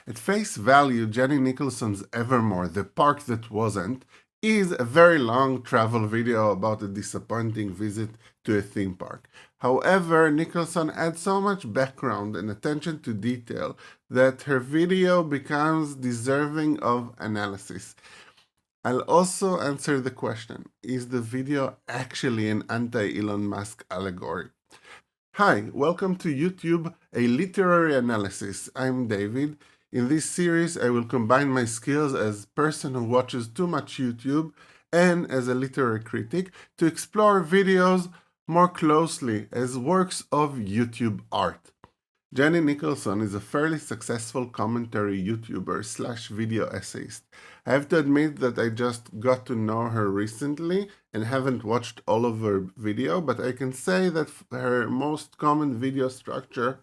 At face value, Jenny Nicholson's Evermore, the park that wasn't, is a very long travel video about a disappointing visit to a theme park. However, Nicholson adds so much background and attention to detail that her video becomes deserving of analysis. I'll also answer the question, is the video actually an anti-Elon Musk allegory? Hi, welcome to YouTube, a literary analysis. I'm David. In this series, I will combine my skills as a person who watches too much YouTube and as a literary critic to explore videos more closely as works of YouTube art. Jenny Nicholson is a fairly successful commentary YouTuber / video essayist. I have to admit that I just got to know her recently and haven't watched all of her video, but I can say that her most common video structure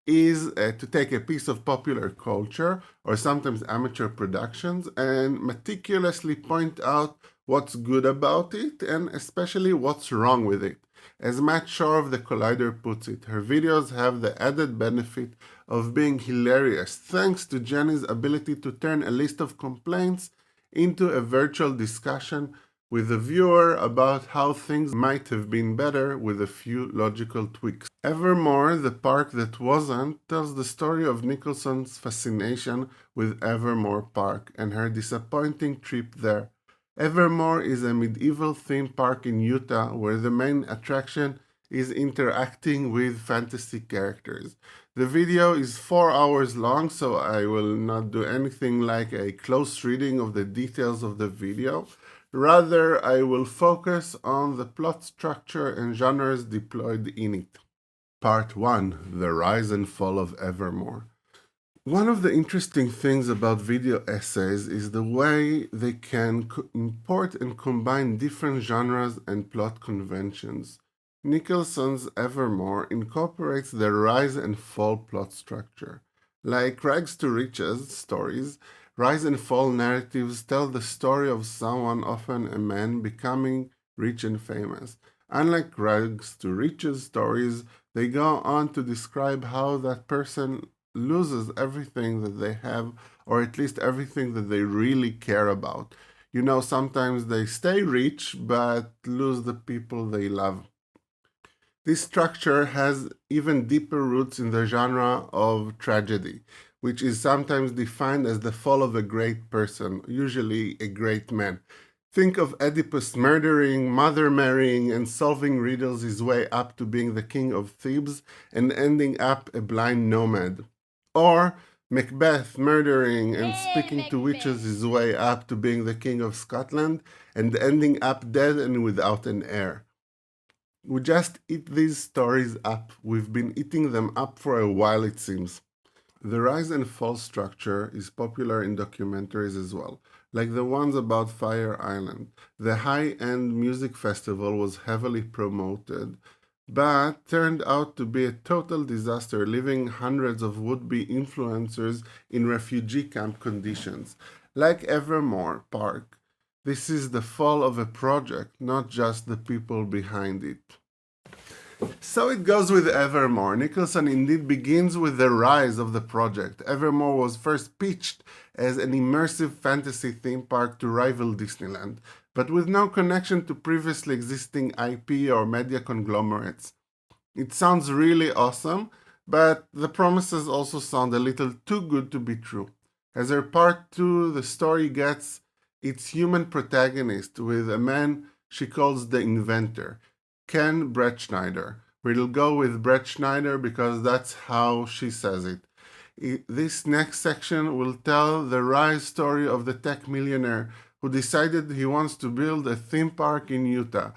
is to take a piece of popular culture or sometimes amateur productions and meticulously point out what's good about it and especially what's wrong with it. As Matt Shore of The Collider puts it, her videos have the added benefit of being hilarious thanks to Jenny's ability to turn a list of complaints into a virtual discussion with the viewer about how things might have been better with a few logical tweaks. Evermore, the park that wasn't, tells the story of Nicholson's fascination with Evermore Park and her disappointing trip there. Evermore is a medieval theme park in Utah where the main attraction is interacting with fantasy characters. The video is 4 hours long, so I will not do anything like a close reading of the details of the video. Rather, I will focus on the plot structure and genres deployed in it. Part 1. The Rise and Fall of Evermore. One of the interesting things about video essays is the way they can import and combine different genres and plot conventions. Nicholson's Evermore incorporates the rise and fall plot structure. Like rags to riches stories, rise and fall narratives tell the story of someone, often a man, becoming rich and famous. Unlike rags to riches stories, they go on to describe how that person loses everything that they have, or at least everything that they really care about. You know, sometimes they stay rich but lose the people they love. This structure has even deeper roots in the genre of tragedy, which is sometimes defined as the fall of a great person, usually a great man. Think of Oedipus murdering, mother marrying, and solving riddles his way up to being the king of Thebes and ending up a blind nomad. Or Macbeth murdering and speaking to witches his way up to being the king of Scotland and ending up dead and without an heir. We just eat these stories up. We've been eating them up for a while, it seems. The rise and fall structure is popular in documentaries as well, like the ones about Fire Island. The high-end music festival was heavily promoted, but turned out to be a total disaster, leaving hundreds of would-be influencers in refugee camp conditions. Like Evermore Park, this is the fall of a project, not just the people behind it. So it goes with Evermore. Nicholson indeed begins with the rise of the project. Evermore was first pitched as an immersive fantasy theme park to rival Disneyland, but with no connection to previously existing IP or media conglomerates. It sounds really awesome, but the promises also sound a little too good to be true. As her part 2, the story gets its human protagonist with a man she calls the inventor, Ken Brettschneider. We'll go with Brett Schneider because that's how she says it. This next section will tell the rise story of the tech millionaire who decided he wants to build a theme park in Utah.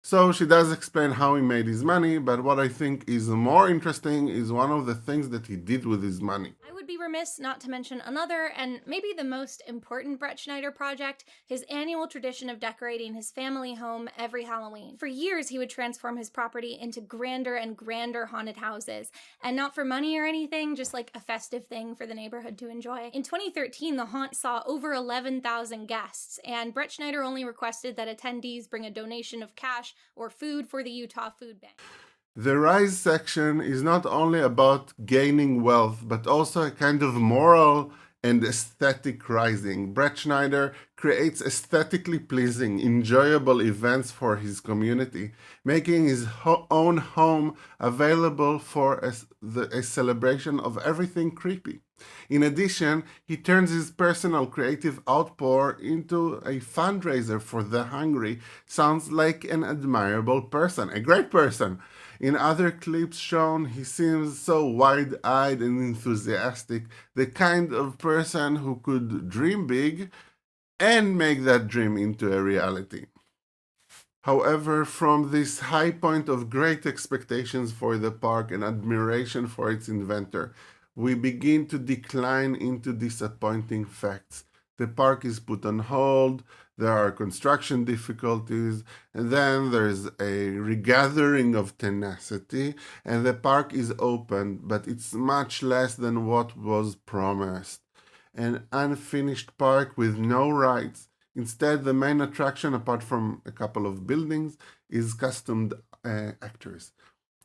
So she does explain how he made his money, but what I think is more interesting is one of the things that he did with his money. I would be remiss not to mention another, and maybe the most important Brett Schneider project, his annual tradition of decorating his family home every Halloween. For years, he would transform his property into grander and grander haunted houses, and not for money or anything, just like a festive thing for the neighborhood to enjoy. In 2013, the haunt saw over 11,000 guests, and Brett Schneider only requested that attendees bring a donation of cash or food for the Utah Food Bank. The rise section is not only about gaining wealth, but also a kind of moral and aesthetic rising. Brett Schneider creates aesthetically pleasing, enjoyable events for his community, making his own home available for a celebration of everything creepy. In addition, he turns his personal creative outpour into a fundraiser for the hungry. Sounds like an admirable person, a great person. In other clips shown, he seems so wide eyed and enthusiastic, the kind of person who could dream big and make that dream into a reality. However, from this high point of great expectations for the park and admiration for its inventor, we begin to decline into disappointing facts. The park is put on hold, there are construction difficulties, and then there's a regathering of tenacity, and the park is opened, but it's much less than what was promised. An unfinished park with no rides. Instead, the main attraction, apart from a couple of buildings, is costumed actors.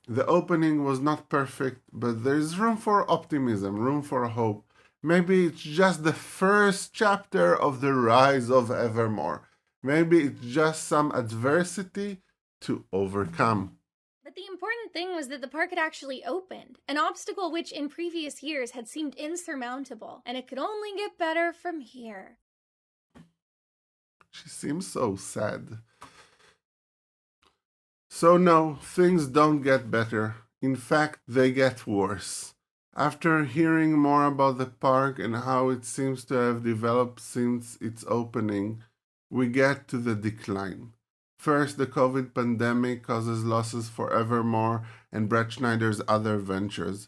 The opening was not perfect, but there's room for optimism, room for hope. Maybe it's just the first chapter of the rise of Evermore. Maybe it's just some adversity to overcome. But the important thing was that the park had actually opened, an obstacle which in previous years had seemed insurmountable, and it could only get better from here. She seems so sad. So no, things don't get better. In fact, they get worse. After hearing more about the park and how it seems to have developed since its opening, we get to the decline. First, the COVID pandemic causes losses for Evermore and Brett Schneider's other ventures.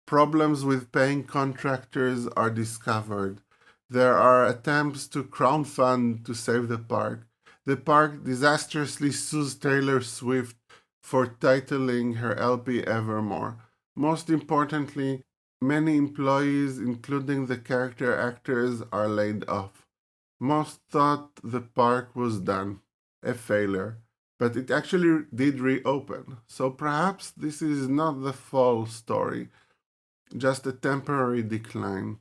Problems with paying contractors are discovered. There are attempts to crowdfund to save the park. The park disastrously sues Taylor Swift for titling her LP Evermore. Most importantly, many employees, including the character actors, are laid off. Most thought the park was done, a failure, but it actually did reopen. So perhaps this is not the fall story, just a temporary decline.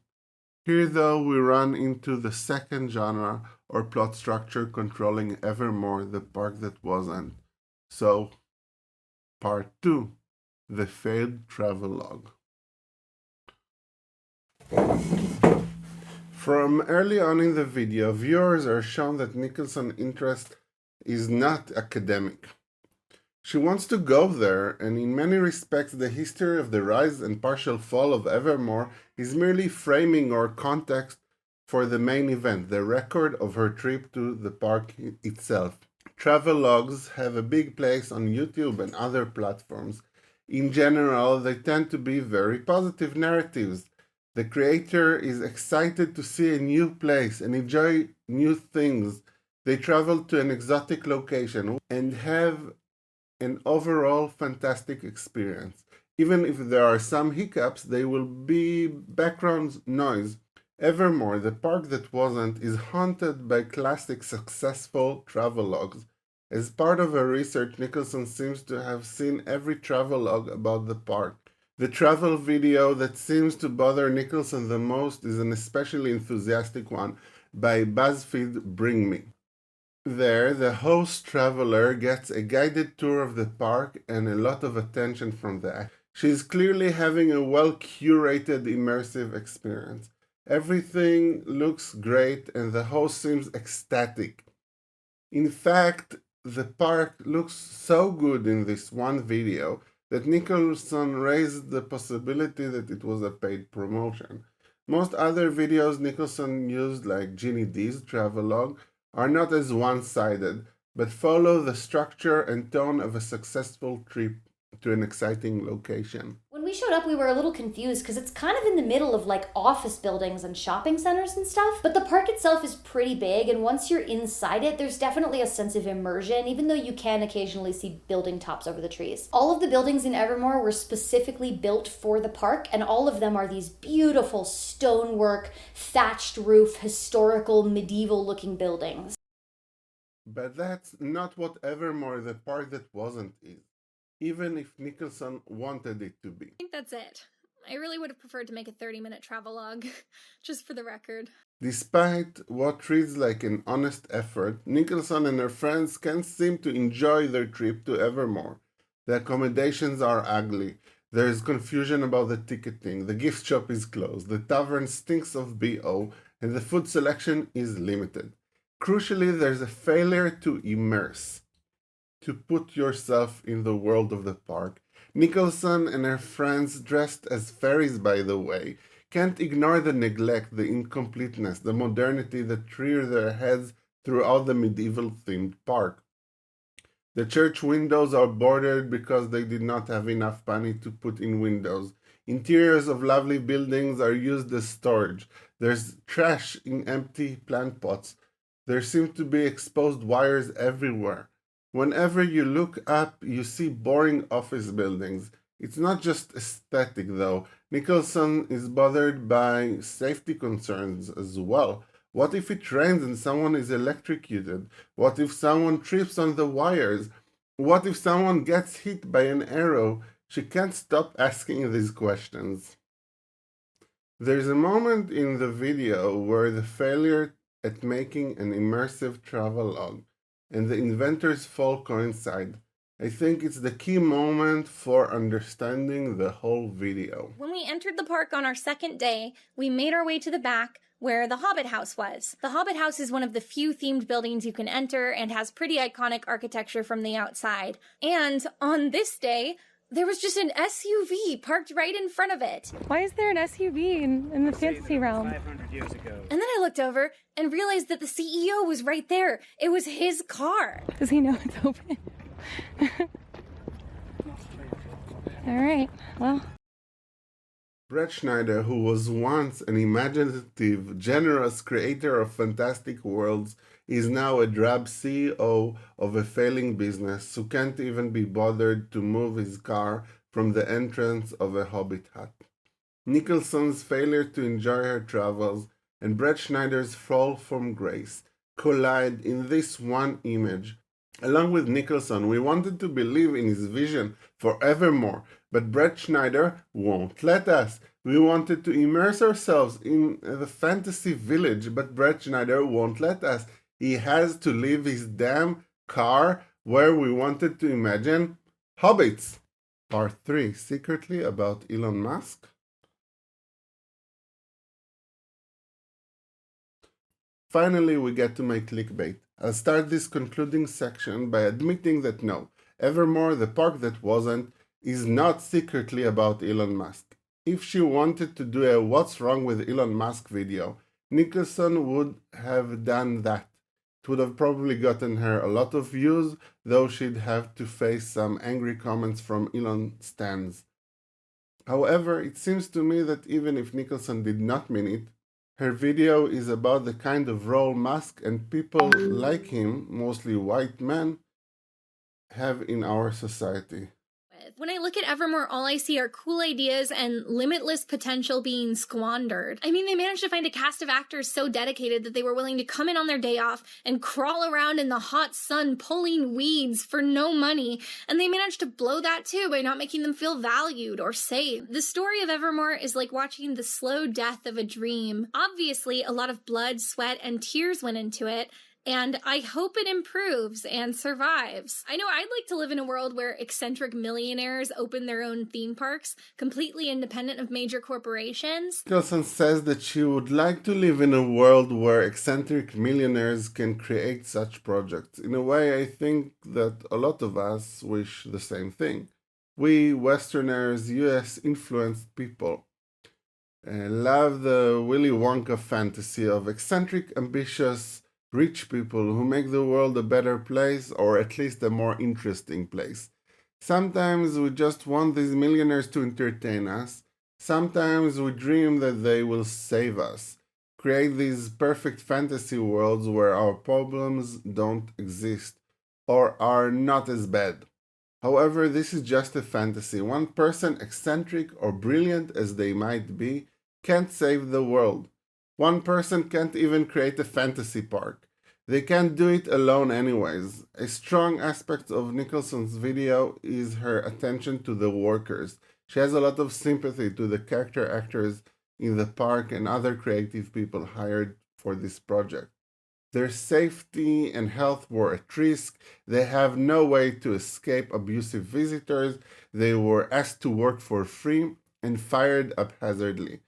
Here, though, we run into the second genre or plot structure controlling Evermore, the park that wasn't. So, part 2, the failed travelogue. From early on in the video, viewers are shown that Nicholson's interest is not academic. She wants to go there, and in many respects the history of the rise and partial fall of Evermore is merely framing or context for the main event, the record of her trip to the park itself. Travelogues have a big place on YouTube and other platforms. In general, they tend to be very positive narratives. The creator is excited to see a new place and enjoy new things. They travel to an exotic location and have an overall fantastic experience. Even if there are some hiccups, they will be background noise. Evermore, the park that wasn't, is haunted by classic successful travelogues. As part of her research, Nicholson seems to have seen every travelogue about the park. The travel video that seems to bother Nicholson the most is an especially enthusiastic one by BuzzFeed Bring Me. There, the host traveler gets a guided tour of the park and a lot of attention from the actor. She's clearly having a well-curated, immersive experience. Everything looks great and the host seems ecstatic. In fact, the park looks so good in this one video that Nicholson raised the possibility that it was a paid promotion. Most other videos Nicholson used, like Ginny D's travelogue, are not as one-sided, but follow the structure and tone of a successful trip to an exciting location. When we showed up, we were a little confused because it's kind of in the middle of like office buildings and shopping centers and stuff. But the park itself is pretty big, and once you're inside it, there's definitely a sense of immersion, even though you can occasionally see building tops over the trees. All of the buildings in Evermore were specifically built for the park, and all of them are these beautiful stonework, thatched roof, historical, medieval looking buildings. But that's not what Evermore, the park that wasn't, is. even if Nicholson wanted it to be. I think that's it. I really would have preferred to make a 30-minute travelogue, just for the record. Despite what reads like an honest effort, Nicholson and her friends can't seem to enjoy their trip to Evermore. The accommodations are ugly. There is confusion about the ticketing, the gift shop is closed, the tavern stinks of BO, and the food selection is limited. Crucially, there's a failure to immerse, to put yourself in the world of the park. Nicholson and her friends, dressed as fairies by the way, can't ignore the neglect, the incompleteness, the modernity that rear their heads throughout the medieval themed park. The church windows are bordered because they did not have enough money to put in windows. Interiors of lovely buildings are used as storage. There's trash in empty plant pots. There seem to be exposed wires everywhere. Whenever you look up, you see boring office buildings. It's not just aesthetic, though. Nicholson is bothered by safety concerns as well. What if it rains and someone is electrocuted? What if someone trips on the wires? What if someone gets hit by an arrow? She can't stop asking these questions. There's a moment in the video where the failure at making an immersive travelogue and the inventor's fall coincide. I think it's the key moment for understanding the whole video. When we entered the park on our second day, we made our way to the back where the Hobbit House was. The Hobbit House is one of the few themed buildings you can enter and has pretty iconic architecture from the outside. And on this day, there was just an SUV parked right in front of it. Why is there an SUV in the fantasy realm? 500 years ago. And then I looked over and realized that the CEO was right there. It was his car. Does he know it's open? All right, well. Brett Schneider, who was once an imaginative, generous creator of fantastic worlds, is now a drab CEO of a failing business who can't even be bothered to move his car from the entrance of a hobbit hut. Nicholson's failure to enjoy her travels and Brett Schneider's fall from grace collide in this one image. Along with Nicholson, we wanted to believe in his vision for Evermore, but Brett Schneider won't let us. We wanted to immerse ourselves in the fantasy village, but Brett Schneider won't let us. He has to leave his damn car where we wanted to imagine hobbits. Part 3, secretly about Elon Musk. Finally, we get to my clickbait. I'll start this concluding section by admitting that no, Evermore, the park that wasn't, is not secretly about Elon Musk. If she wanted to do a What's Wrong with Elon Musk video, Nicholson would have done that. It would have probably gotten her a lot of views, though she'd have to face some angry comments from Elon stans. However, it seems to me that even if Nicholson did not mean it, her video is about the kind of role Musk and people like him, mostly white men, have in our society. When I look at Evermore, all I see are cool ideas and limitless potential being squandered. I mean, they managed to find a cast of actors so dedicated that they were willing to come in on their day off and crawl around in the hot sun pulling weeds for no money, and they managed to blow that too by not making them feel valued or safe. The story of Evermore is like watching the slow death of a dream. Obviously, a lot of blood, sweat, and tears went into it, and I hope it improves and survives. I know I'd like to live in a world where eccentric millionaires open their own theme parks, completely independent of major corporations. Nicholson says that she would like to live in a world where eccentric millionaires can create such projects. In a way, I think that a lot of us wish the same thing. We Westerners, US-influenced people, love the Willy Wonka fantasy of eccentric, ambitious, rich people who make the world a better place, or at least a more interesting place. Sometimes we just want these millionaires to entertain us. Sometimes we dream that they will save us. Create these perfect fantasy worlds where our problems don't exist, or are not as bad. However, this is just a fantasy. One person, eccentric or brilliant as they might be, can't save the world. One person can't even create a fantasy park. They can't do it alone anyways. A strong aspect of Nicholson's video is her attention to the workers. She has a lot of sympathy to the character actors in the park and other creative people hired for this project. Their safety and health were at risk. They have no way to escape abusive visitors. They were asked to work for free and fired haphazardly.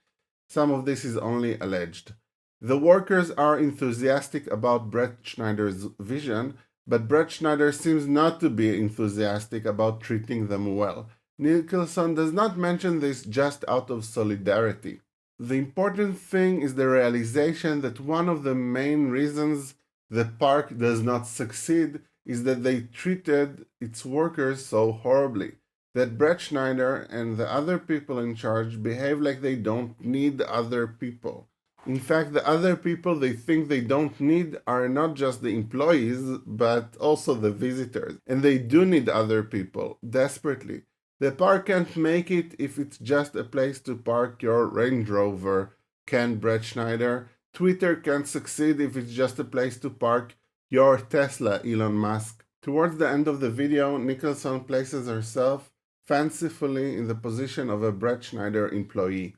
Some of this is only alleged. The workers are enthusiastic about Brett Schneider's vision, but Brett Schneider seems not to be enthusiastic about treating them well. Nicholson does not mention this just out of solidarity. The important thing is the realization that one of the main reasons the park does not succeed is that they treated its workers so horribly. That Brett Schneider and the other people in charge behave like they don't need other people. In fact, the other people they think they don't need are not just the employees, but also the visitors. And they do need other people, desperately. The park can't make it if it's just a place to park your Range Rover, can Brett Schneider. Twitter can't succeed if it's just a place to park your Tesla, Elon Musk. Towards the end of the video, Nicholson places herself fancifully in the position of a Brett Schneider employee.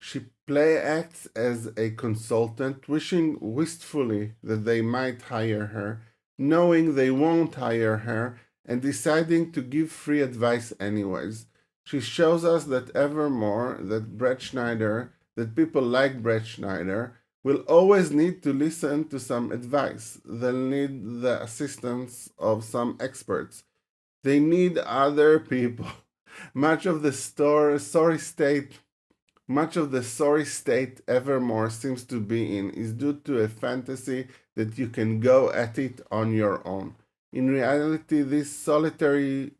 She play acts as a consultant, wishing wistfully that they might hire her, knowing they won't hire her, and deciding to give free advice anyways. She shows us that Evermore, that Brett Schneider, that people like Brett Schneider, will always need to listen to some advice. They'll need the assistance of some experts. They need other people. Much of the sorry state Evermore seems to be in is due to a fantasy that you can go at it on your own. In reality, these solitary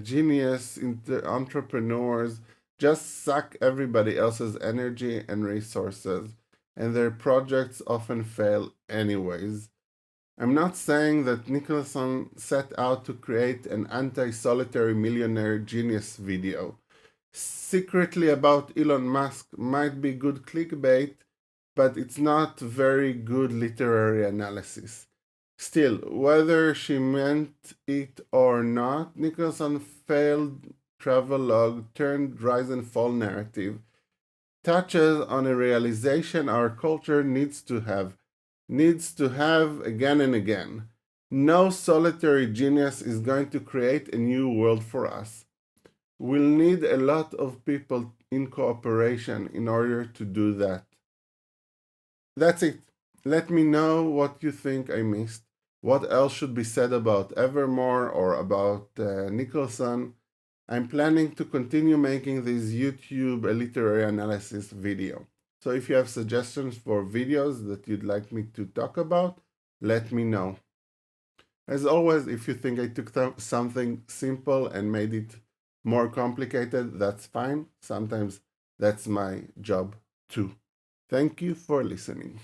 genius entrepreneurs just suck everybody else's energy and resources, and their projects often fail anyways. I'm not saying that Nicholson set out to create an anti-solitary millionaire genius video. Secretly about Elon Musk might be good clickbait, but it's not very good literary analysis. Still, whether she meant it or not, Nicholson's failed travelogue turned rise and fall narrative touches on a realization our culture needs to have again and again. No solitary genius is going to create a new world for us. We'll need a lot of people in cooperation in order to do that. That's it. Let me know what you think I missed. What else should be said about Evermore or about Nicholson? I'm planning to continue making this YouTube literary analysis video. So if you have suggestions for videos that you'd like me to talk about, let me know. As always, if you think I took something simple and made it more complicated, that's fine. Sometimes that's my job too. Thank you for listening.